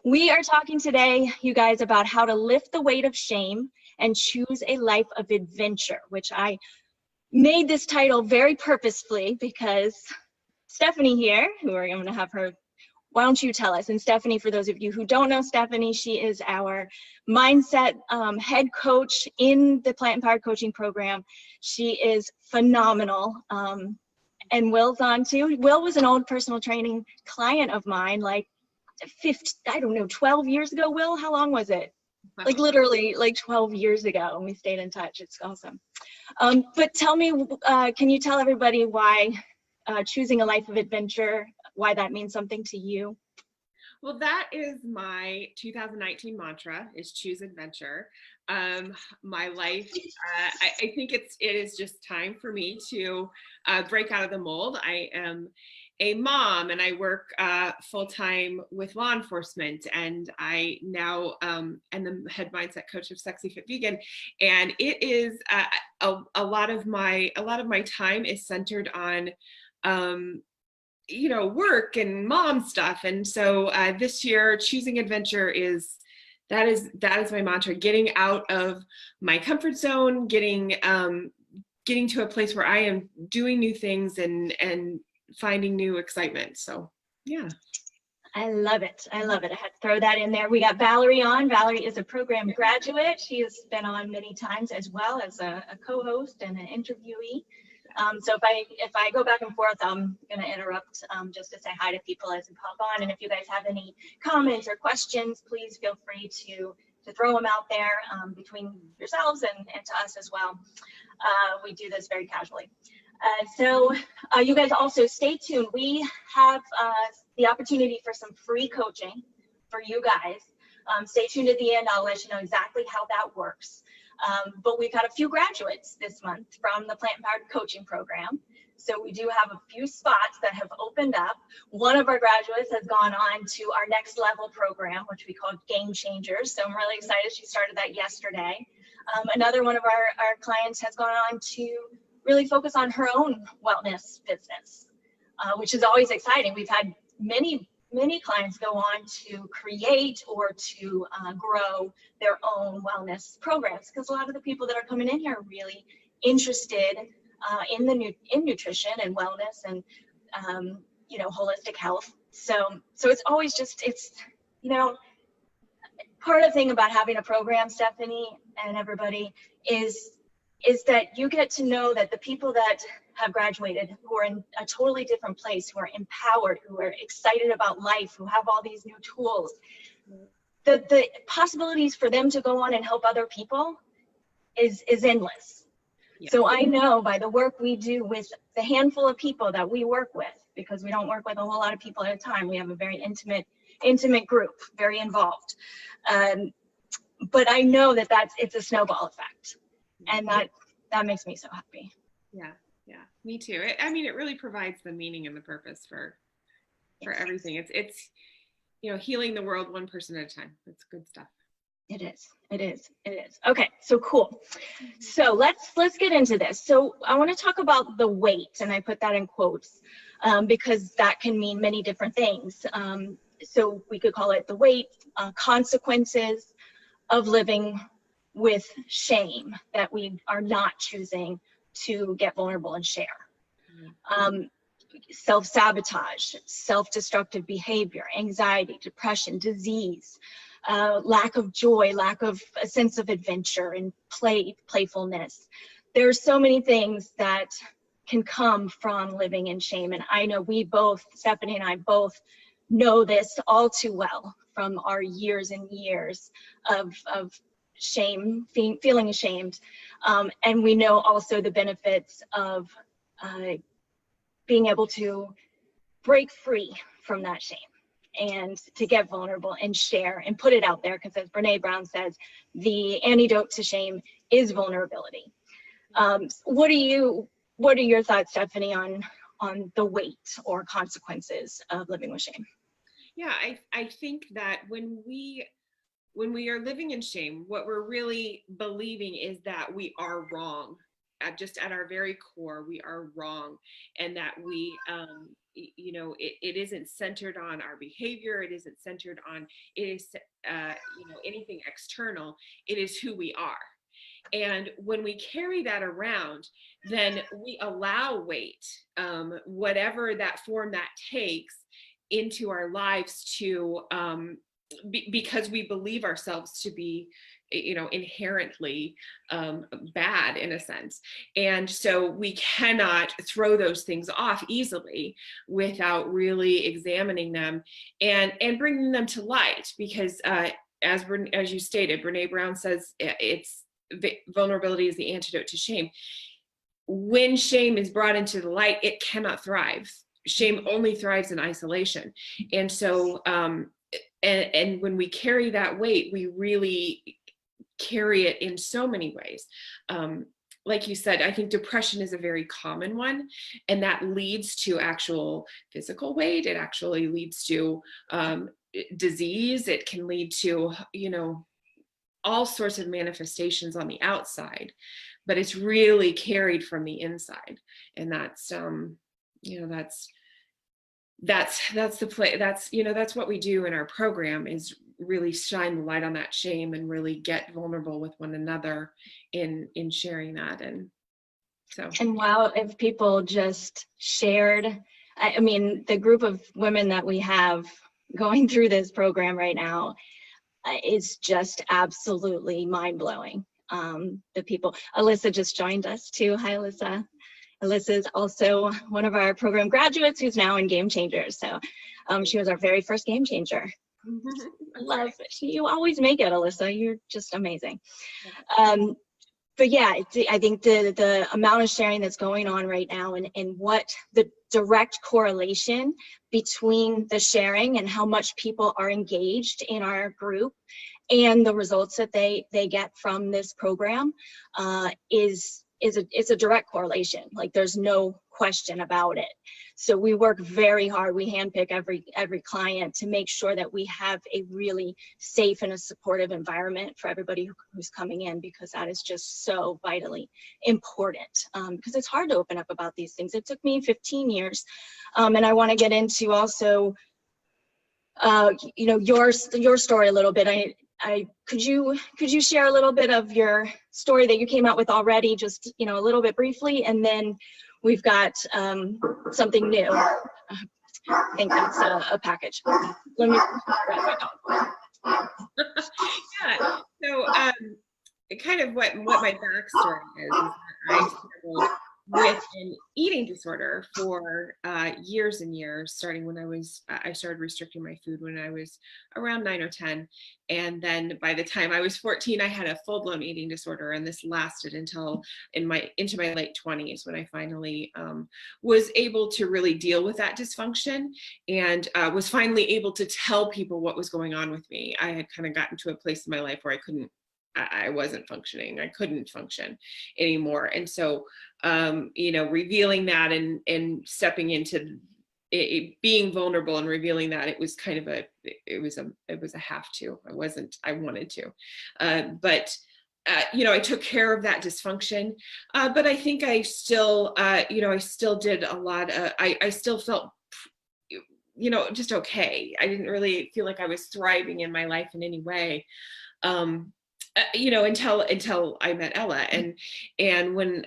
We are talking today, you guys, about how to lift the weight of shame and choose a life of adventure, which I made this title very purposefully because Stephanie here, who are going to have her, why don't you tell us? And Stephanie, for those of you who don't know Stephanie, she is our mindset head coach in the Plant Empowered Coaching Program. She is phenomenal. And Will's on too. Will was an old personal training client of mine, like 12 years ago. Will, how long was it? Like literally like 12 years ago, and we stayed in touch. It's awesome. But tell me, can you tell everybody why choosing a life of adventure, why that means something to you? Well, that is my 2019 mantra, is choose adventure. My life, I think it is just time for me to break out of the mold. I am a mom and I work full-time with law enforcement, and I now am the head mindset coach of Sexy Fit Vegan. And it is a lot of my time is centered on work and mom stuff. And so this year, choosing adventure is my mantra: getting out of my comfort zone, getting to a place where I am doing new things and finding new excitement. So yeah. I love it. I love it. I had to throw that in there. We got Valerie on. Valerie is a program graduate. She has been on many times as well as a co-host and an interviewee. So if I go back and forth, I'm going to interrupt just to say hi to people as we pop on. And if you guys have any comments or questions, please feel free to throw them out there between yourselves and to us as well. We do this very casually. So you guys also stay tuned. We have the opportunity for some free coaching for you guys. Stay tuned at the end. I'll let you know exactly how that works. But we've had a few graduates this month from the Plant Empowered Coaching Program. So we do have a few spots that have opened up. One of our graduates has gone on to our next level program, which we call Game Changers. So I'm really excited. She started that yesterday. Another one of our clients has gone on to really focus on her own wellness business, which is always exciting. We've had many clients go on to create or to grow their own wellness programs, because a lot of the people that are coming in here are really interested in nutrition and wellness and holistic health. So it's always just, part of the thing about having a program, Stephanie and everybody, is that you get to know that the people that have graduated, who are in a totally different place, who are empowered, who are excited about life, who have all these new tools, the possibilities for them to go on and help other people is endless. Yeah. So I know by the work we do with the handful of people that we work with, because we don't work with a whole lot of people at a time, we have a very intimate group, very involved. But I know that it's a snowball effect. And that makes me so happy. Yeah, me too. It really provides the meaning and the purpose for everything. It's healing the world one person at a time. It's good stuff. It is. Okay, so cool. So let's get into this. So I want to talk about the weight, and I put that in quotes because that can mean many different things. So we could call it the weight, consequences of living with shame, that we are not choosing to get vulnerable and share. Self-sabotage, self-destructive behavior, anxiety, depression, disease, lack of joy, lack of a sense of adventure and playfulness. There are so many things that can come from living in shame. And I know Stephanie and I both know this all too well from our years and years of shame, feeling ashamed. And we know also the benefits of being able to break free from that shame and to get vulnerable and share and put it out there, because as Brene Brown says, the antidote to shame is vulnerability. What are your thoughts, Stephanie, on the weight or consequences of living with shame? Yeah, I think that when we are living in shame, what we're really believing is that we are wrong. at our very core, we are wrong, and that we, it isn't centered on our behavior. It isn't centered on, it is, anything external. It is who we are. And when we carry that around, then we allow weight, whatever that form that takes, into our lives to, because we believe ourselves to be, inherently bad in a sense. And so we cannot throw those things off easily without really examining them and bringing them to light. Because as you stated, Brene Brown says vulnerability is the antidote to shame. When shame is brought into the light, it cannot thrive. Shame only thrives in isolation. And so, and when we carry that weight, we really carry it in so many ways. Like you said, I think depression is a very common one, and that leads to actual physical weight. It actually leads to disease. It can lead to, all sorts of manifestations on the outside, but it's really carried from the inside. And that's, that's the play. That's what we do in our program, is really shine the light on that shame and really get vulnerable with one another in sharing that. And so, and wow, if people just shared, I mean, the group of women that we have going through this program right now is just absolutely mind-blowing. The people, Alyssa just joined us too. Hi, Alyssa. Alyssa is also one of our program graduates who's now in Game Changers. So she was our very first Game Changer. Love it. You always make it, Alyssa. You're just amazing. But yeah, I think the amount of sharing that's going on right now, and what the direct correlation between the sharing and how much people are engaged in our group and the results that they get from this program is a direct correlation. Like, there's no question about it. So we work very hard. We handpick every client to make sure that we have a really safe and a supportive environment for everybody who's coming in, because that is just so vitally important. Because it's hard to open up about these things. It took me 15 years. And I want to get into also, your story a little bit. Could you share a little bit of your story that you came out with already, just a little bit briefly, and then we've got something new. I think that's a package. Let me grab my dog. Yeah. So kind of what my backstory is that I struggled with an eating disorder for years and years, starting when I started restricting my food when I was around 9 or 10. And then by the time I was 14, I had a full-blown eating disorder. And this lasted until into my late 20s, when I finally was able to really deal with that dysfunction, and was finally able to tell people what was going on with me. I had kind of gotten to a place in my life where I wasn't functioning. I couldn't function anymore. And so, revealing that and stepping into being vulnerable and revealing that, it was kind of it was a have to. I wanted to, but I took care of that dysfunction. But I think I still, I still did a lot. I still felt, just okay. I didn't really feel like I was thriving in my life in any way. Until I met Ella, and when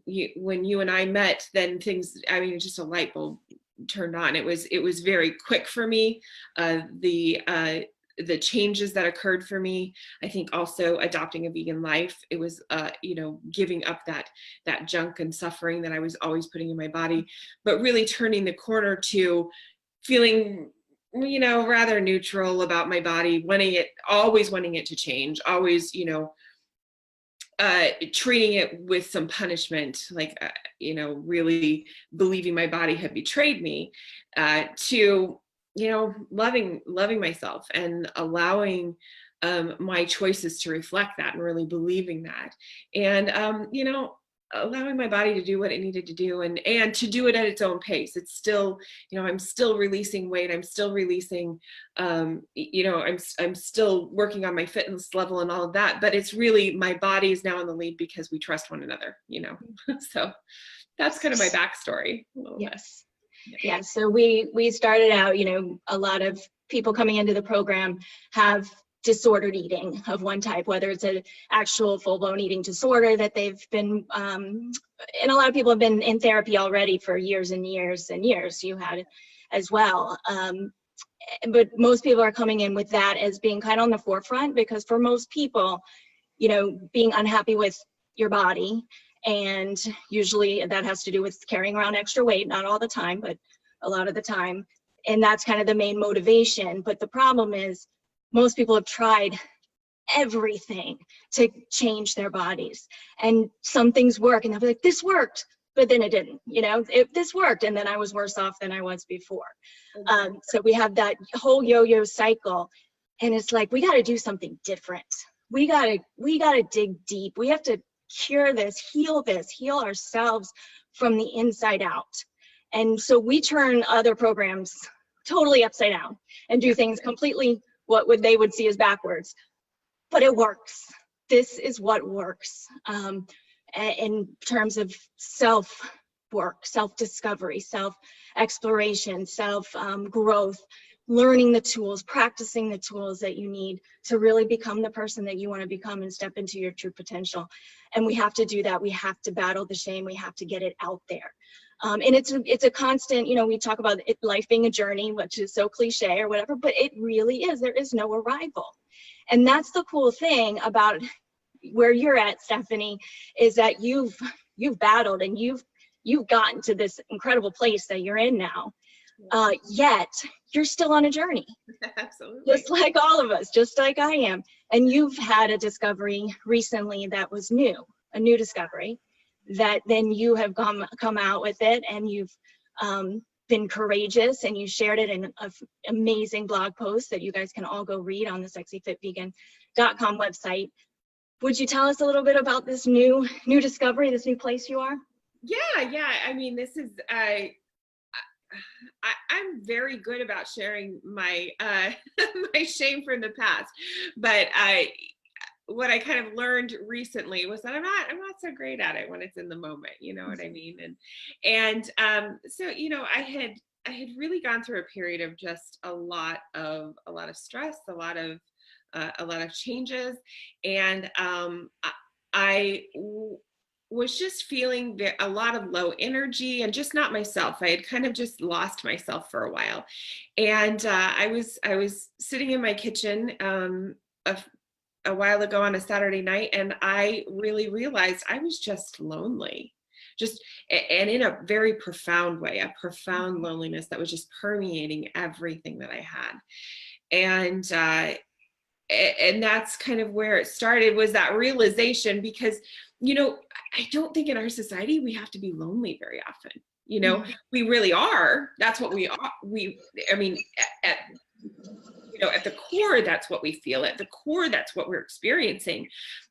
you and I met, then things, just a light bulb turned on. It was very quick for me. The changes that occurred for me, I think also adopting a vegan life, it was, giving up that junk and suffering that I was always putting in my body, but really turning the corner to feeling rather neutral about my body, always wanting it to change, always, treating it with some punishment, like, really believing my body had betrayed me, to, loving myself and allowing my choices to reflect that, and really believing that. And, allowing my body to do what it needed to do, and to do it at its own pace. It's still, I'm still releasing weight. I'm still releasing, I'm still working on my fitness level and all of that, but it's really, my body is now in the lead because we trust one another, so that's kind of my backstory a little bit. Yeah. So we started out, a lot of people coming into the program have disordered eating of one type, whether it's an actual full-blown eating disorder that they've been, and a lot of people have been in therapy already for years and years and years. You had it as well. But most people are coming in with that as being kind of on the forefront, because for most people, being unhappy with your body, and usually that has to do with carrying around extra weight, not all the time, but a lot of the time. And that's kind of the main motivation. But the problem is, most people have tried everything to change their bodies, and some things work and they'll be like, this worked, but then it didn't, this worked, and then I was worse off than I was before. So we have that whole yo-yo cycle, and it's like, we got to do something different. We got to dig deep. We have to cure this, heal ourselves from the inside out. And so we turn other programs totally upside down and do things completely they would see as backwards, but it works. This is what works in terms of self-work, self-discovery, self-exploration, self-growth, learning the tools, practicing the tools that you need to really become the person that you want to become and step into your true potential. And we have to do that. We have to battle the shame. We have to get it out there. And it's a constant, we talk about life being a journey, which is so cliche or whatever, but it really is. There is no arrival. And that's the cool thing about where you're at, Stephanie, is that you've battled and you've gotten to this incredible place that you're in now. Yet you're still on a journey. Absolutely. Just like all of us, just like I am. And you've had a discovery recently that was a new discovery, that then you have come out with it, and you've been courageous, and you shared it in an amazing blog post that you guys can all go read on the sexyfitvegan.com website. Would you tell us a little bit about this new discovery, this new place you are? Yeah. I mean, this is, I'm very good about sharing my my shame from the past, but what I kind of learned recently was that I'm not so great at it when it's in the moment, you know what I mean? And so, I had really gone through a period of just a lot of stress, a lot of changes. And I was just feeling a lot of low energy and just not myself. I had kind of just lost myself for a while. And I was sitting in my kitchen a while ago on a Saturday night, and I really realized I was just lonely, and in a very profound way, a profound loneliness that was just permeating everything that I had. And that's kind of where it started, was that realization, because, I don't think in our society we have to be lonely very often. We really are. That's what we are. At the core, that's what we feel. At the core, that's what we're experiencing.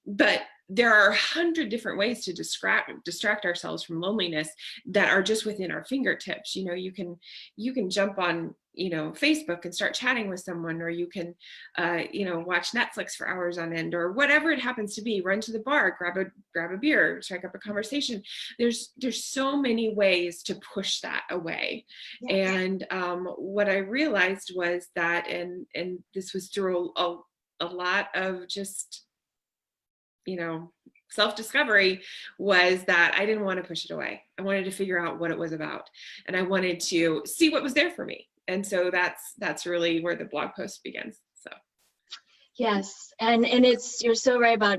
But there are 100 different ways to distract ourselves from loneliness that are just within our fingertips. You can jump on, Facebook and start chatting with someone, or you can, watch Netflix for hours on end, or whatever it happens to be. Run to the bar, grab a beer, strike up a conversation. There's so many ways to push that away. Yeah. And what I realized was that, and this was through a lot of just, self-discovery, was that I didn't want to push it away. I wanted to figure out what it was about, and I wanted to see what was there for me. And so that's really where the blog post begins. So yes, and you're so right about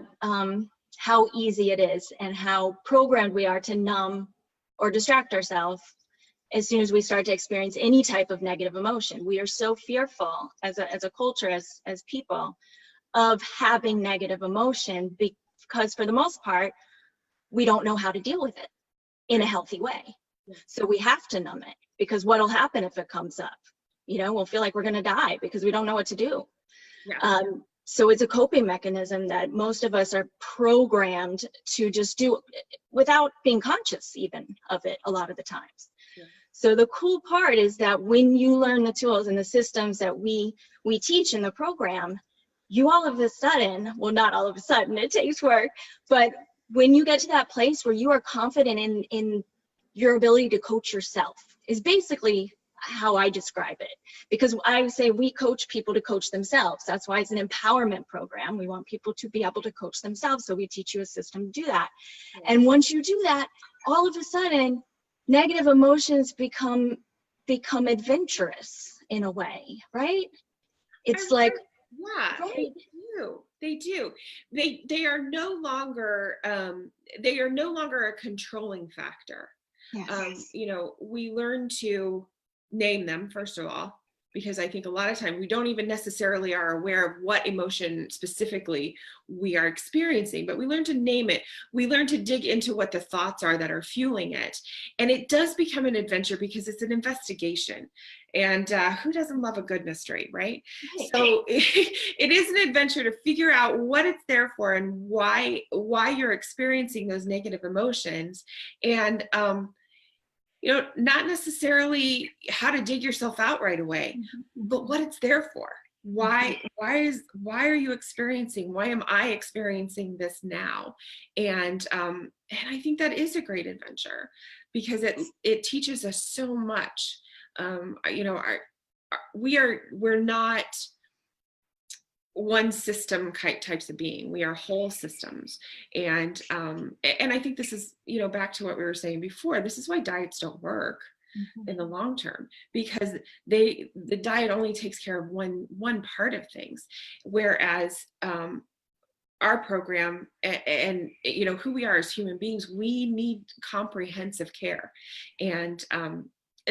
how easy it is and how programmed we are to numb or distract ourselves as soon as we start to experience any type of negative emotion. We are so fearful as a culture, as people, of having negative emotion, because for the most part, we don't know how to deal with it in a healthy way. So we have to numb it, because what'll happen if it comes up? We'll feel like we're going to die because we don't know what to do. Yeah. So it's a coping mechanism that most of us are programmed to just do without being conscious even of it a lot of the times. Yeah. So the cool part is that when you learn the tools and the systems that we teach in the program, you all of a sudden, well, not all of a sudden, it takes work, but when you get to that place where you are confident in your ability to coach yourself, is basically how I describe it. Because I say we coach people to coach themselves. That's why it's an empowerment program. We want people to be able to coach themselves. So we teach you a system to do that. Yeah. And once you do that, all of a sudden, negative emotions become adventurous in a way, right? It's like, yeah, right? They do. They are no longer a controlling factor. Yes. You know, we learn to name them, first of all, because I think a lot of time we don't even necessarily are aware of what emotion specifically we are experiencing, but we learn to name it. We learn to dig into what the thoughts are that are fueling it. And it does become an adventure because it's an investigation. And who doesn't love a good mystery, right? So it is an adventure to figure out what it's there for and why you're experiencing those negative emotions. And you know, not necessarily how to dig yourself out right away, but what it's there for. Why are you experiencing? Why am I experiencing this now? And I think that is a great adventure because it teaches us so much. You know, we're not one system types of being. We are whole systems. And I think this is, you know, back to what we were saying before, this is why diets don't work in the long term, because the diet only takes care of one part of things. Whereas our program and you know, who we are as human beings, we need comprehensive care. And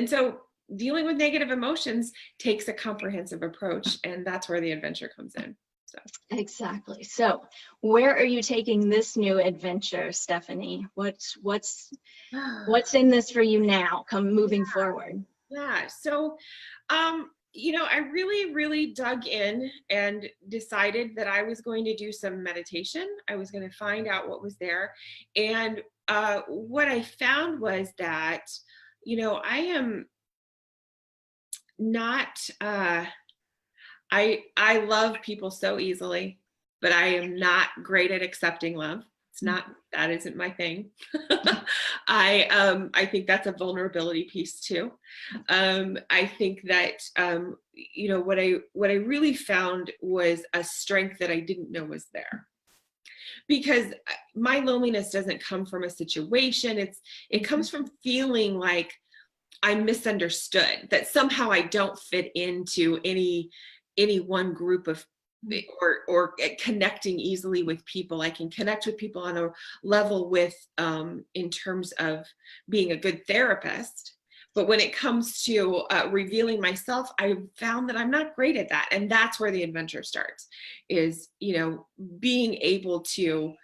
so dealing with negative emotions takes a comprehensive approach, and that's where the adventure comes in. So exactly. So where are you taking this new adventure, Stephanie? What's in this for you now, moving forward? Yeah. So you know, I really dug in and decided that I was going to do some meditation. I was going to find out what was there. And what I found was that, you know, I am not I love people so easily, but I am not great at accepting love. That isn't my thing. I think that's a vulnerability piece too. I think that you know, what I really found was a strength that I didn't know was there. Because my loneliness doesn't come from a situation. It comes from feeling like I'm misunderstood, that somehow I don't fit into any one group of, or connecting easily with people. I can connect with people on a level with in terms of being a good therapist. But when it comes to revealing myself, I found that I'm not great at that. And that's where the adventure starts, is, you know, being able to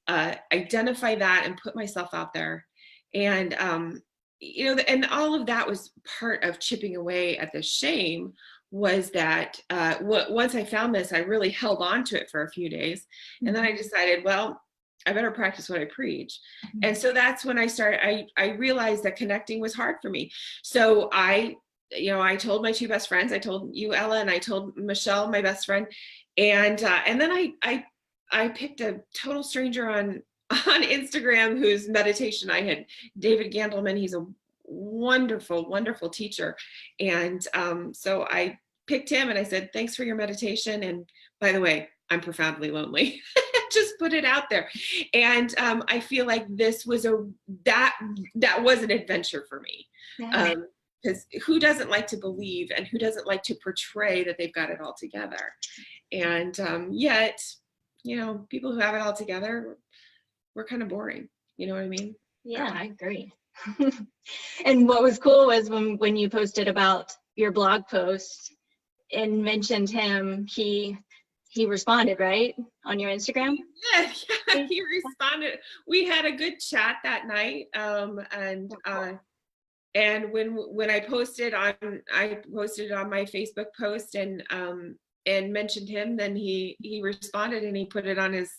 identify that and put myself out there. And you know, and all of that was part of chipping away at the shame, was that once I found this, I really held on to it for a few days. And then I decided, well, I better practice what I preach. And so that's when I realized that connecting was hard for me. So I told my two best friends, I told you, Ella, and I told Michelle, my best friend. And then I picked a total stranger on Instagram whose meditation I had, David Gandelman. He's a wonderful, wonderful teacher. And so I picked him and I said, thanks for your meditation. And by the way, I'm profoundly lonely. Just put it out there. And I feel like this was that was an adventure for me. Because who doesn't like to believe, and who doesn't like to portray that they've got it all together? And yet, you know, people who have it all together, we're kind of boring. You know what I mean? Yeah, I agree. And what was cool was when you posted about your blog post and mentioned him, he responded, right, on your Instagram? Yeah, he responded. We had a good chat that night. And when I posted on my Facebook post, and and mentioned him, then he responded and he put it on his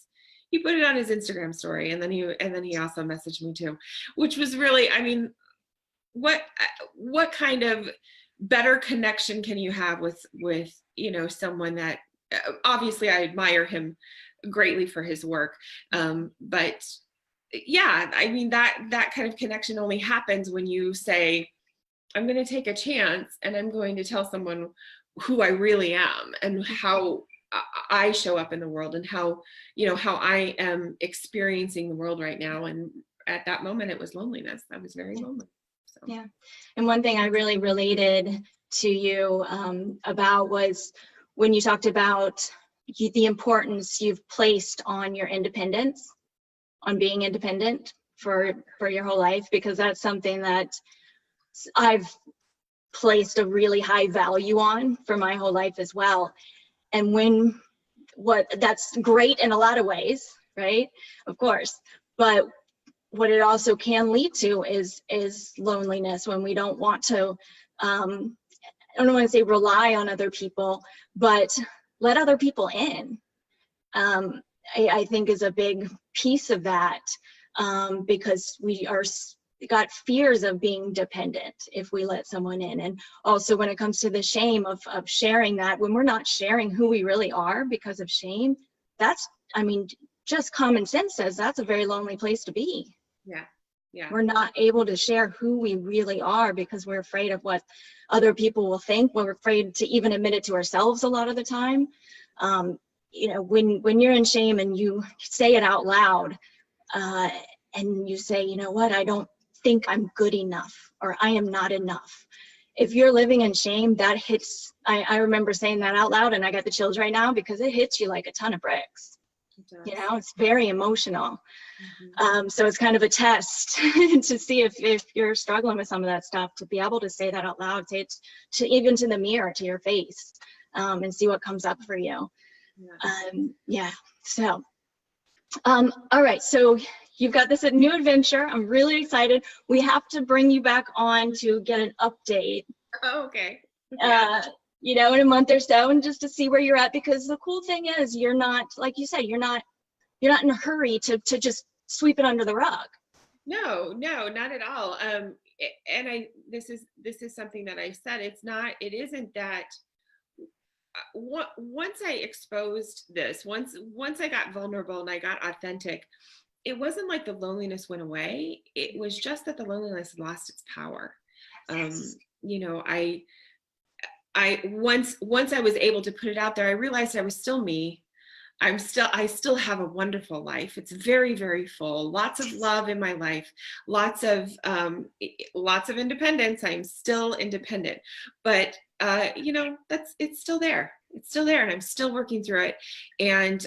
Instagram story, and then he also messaged me too, which was really, I mean, what kind of better connection can you have with you know, someone that obviously I admire him greatly for his work, but yeah, I mean, that kind of connection only happens when you say, I'm going to take a chance and I'm going to tell someone who I really am and how I show up in the world, and how, you know, how I am experiencing the world right now. And at that moment, it was loneliness. I was very lonely. So. Yeah. And one thing I really related to you about was when you talked about the importance you've placed on your independence, on being independent for your whole life, because that's something that I've placed a really high value on for my whole life as well. And that's great in a lot of ways, right? Of course. But what it also can lead to is loneliness, when we don't want to, I don't want to say rely on other people, but let other people in. I think is a big piece of that, because we got fears of being dependent if we let someone in. And also when it comes to the shame of sharing that, when we're not sharing who we really are because of shame, that's, I mean, just common sense says that's a very lonely place to be. Yeah. Yeah. We're not able to share who we really are because we're afraid of what other people will think. We're afraid to even admit it to ourselves a lot of the time. You know, when you're in shame and you say it out loud, and you say, you know what, I don't think I'm good enough, or I am not enough. If you're living in shame, that hits, I remember saying that out loud and I got the chills right now, because it hits you like a ton of bricks. You know, it's very emotional. So it's kind of a test to see if you're struggling with some of that stuff, to be able to say that out loud, say it to even to the mirror, to your face, and see what comes up for you. Yeah. So, all right. So you've got this new adventure. I'm really excited. We have to bring you back on to get an update. Oh, okay. Yeah. You know, in a month or so, and just to see where you're at, because the cool thing is you're not, like you said, you're not in a hurry to just sweep it under the rug. No, not at all. And this is something that I said, it isn't that once I exposed this, once I got vulnerable and I got authentic, it wasn't like the loneliness went away. It was just that the loneliness lost its power. You know, I once I was able to put it out there, I realized I was still me. I still have a wonderful life. It's very, very full. Lots of love in my life. Lots of independence. I'm still independent, but you know, it's still there. It's still there, and I'm still working through it. And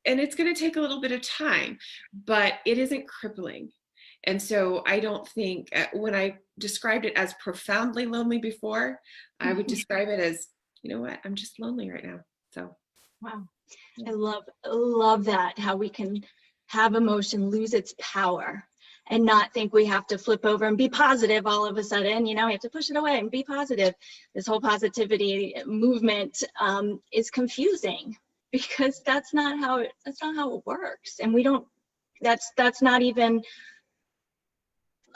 it's going to take a little bit of time, but it isn't crippling. And so I don't think, when I described it as profoundly lonely before, I would describe it as, you know what, I'm just lonely right now. So. Wow. I love that, how we can have emotion lose its power and not think we have to flip over and be positive all of a sudden. You know, we have to push it away and be positive. This whole positivity movement is confusing, because that's not how it works. And we don't, that's not even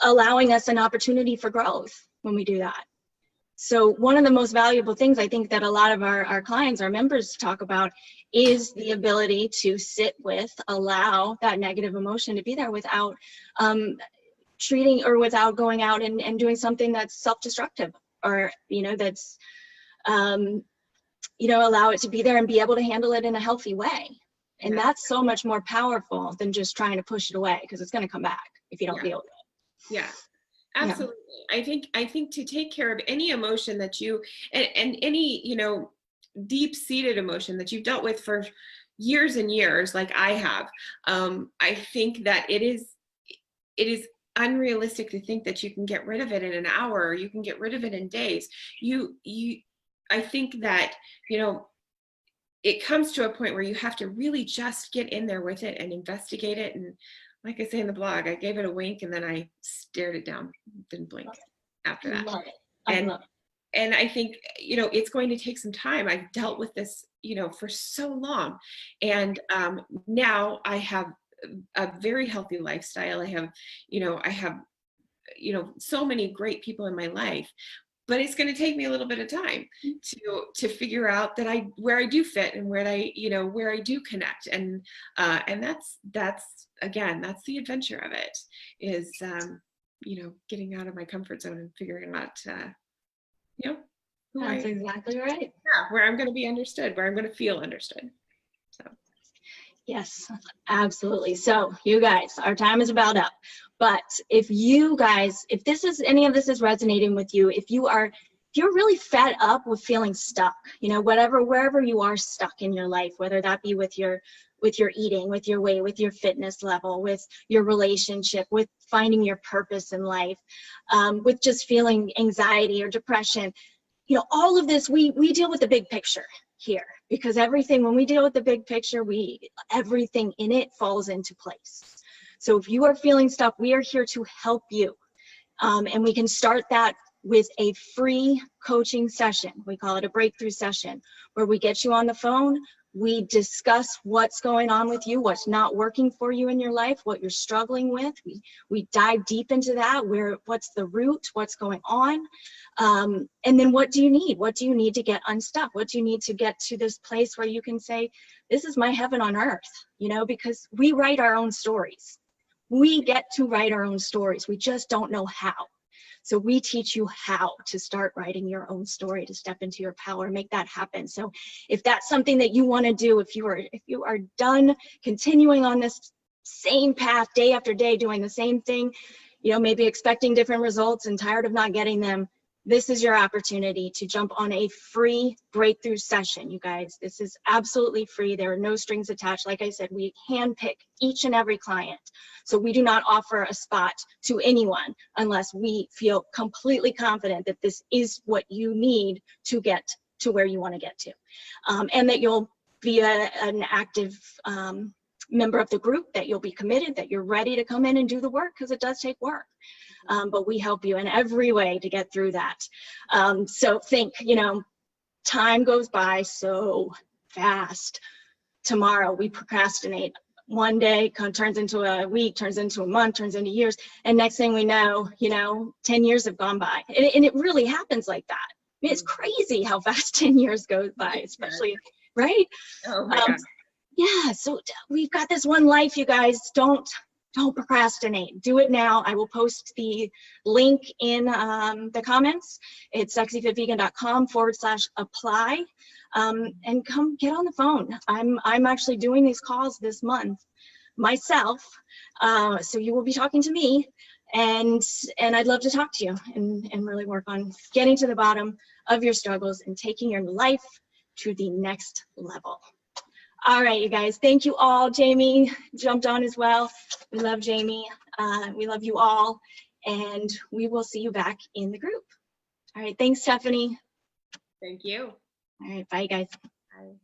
allowing us an opportunity for growth when we do that. So one of the most valuable things I think that a lot of our clients, our members talk about, is the ability to sit with, allow that negative emotion to be there without treating, or without going out and doing something that's self-destructive, or, you know, that's, you know, allow it to be there and be able to handle it in a healthy way. And that's so much more powerful than just trying to push it away, because it's going to come back if you don't deal with it. Yeah. Absolutely. Yeah. I think to take care of any emotion that you, and any, you know, deep-seated emotion that you've dealt with for years and years, like I have, I think that it is unrealistic to think that you can get rid of it in an hour, or you can get rid of it in days. I think that, you know, it comes to a point where you have to really just get in there with it and investigate it. And like I say in the blog, I gave it a wink and then I stared it down, didn't blink after that. Love it. I love it. And I think, you know, it's going to take some time. I've dealt with this, you know, for so long. And now I have a very healthy lifestyle. I have, you know, so many great people in my life, but it's going to take me a little bit of time to figure out that where I do fit and where I do connect. And that's again, that's the adventure of it, is, you know, getting out of my comfort zone and figuring out, you know, That's exactly right. Yeah, where I'm going to be understood, where I'm going to feel understood. So. Yes, absolutely. So you guys, our time is about up. But if you guys, if any of this is resonating with you, if you're really fed up with feeling stuck, you know, wherever you are stuck in your life, whether that be with your eating, with your weight, with your fitness level, with your relationship, with finding your purpose in life, with just feeling anxiety or depression, you know, all of this, we deal with the big picture here, because when we deal with the big picture, everything in it falls into place. So if you are feeling stuck, we are here to help you. And we can start that with a free coaching session. We call it a breakthrough session, where we get you on the phone. We discuss what's going on with you, what's not working for you in your life, what you're struggling with. We dive deep into that, what's the root, what's going on. And then what do you need? What do you need to get unstuck? What do you need to get to this place where you can say, this is my heaven on earth, you know, because we write our own stories. We get to write our own stories. We just don't know how. So we teach you how to start writing your own story, to step into your power, make that happen. So if that's something that you want to do, if you are done continuing on this same path day after day, doing the same thing, you know, maybe expecting different results and tired of not getting them, this is your opportunity to jump on a free breakthrough session, you guys. This is absolutely free. There are no strings attached. Like I said, we handpick each and every client. So we do not offer a spot to anyone unless we feel completely confident that this is what you need to get to where you want to get to. And that you'll be an active member of the group, that you'll be committed, that you're ready to come in and do the work, because it does take work. But we help you in every way to get through that. So think, you know, time goes by so fast. Tomorrow we procrastinate. One day turns into a week, turns into a month, turns into years. And next thing we know, you know, 10 years have gone by. And it really happens like that. I mean, it's crazy how fast 10 years goes by, especially, right? Oh my God. Yeah, so we've got this one life, you guys. Don't procrastinate. Do it now. I will post the link in the comments. It's sexyfitvegan.com/apply. And come get on the phone. I'm actually doing these calls this month myself. So you will be talking to me, and I'd love to talk to you and really work on getting to the bottom of your struggles and taking your life to the next level. All right, you guys, thank you all. Jamie jumped on as well. We love Jamie. We love you all, and we will see you back in the group. All right, thanks, Stephanie. Thank you. All right, bye, guys. Bye.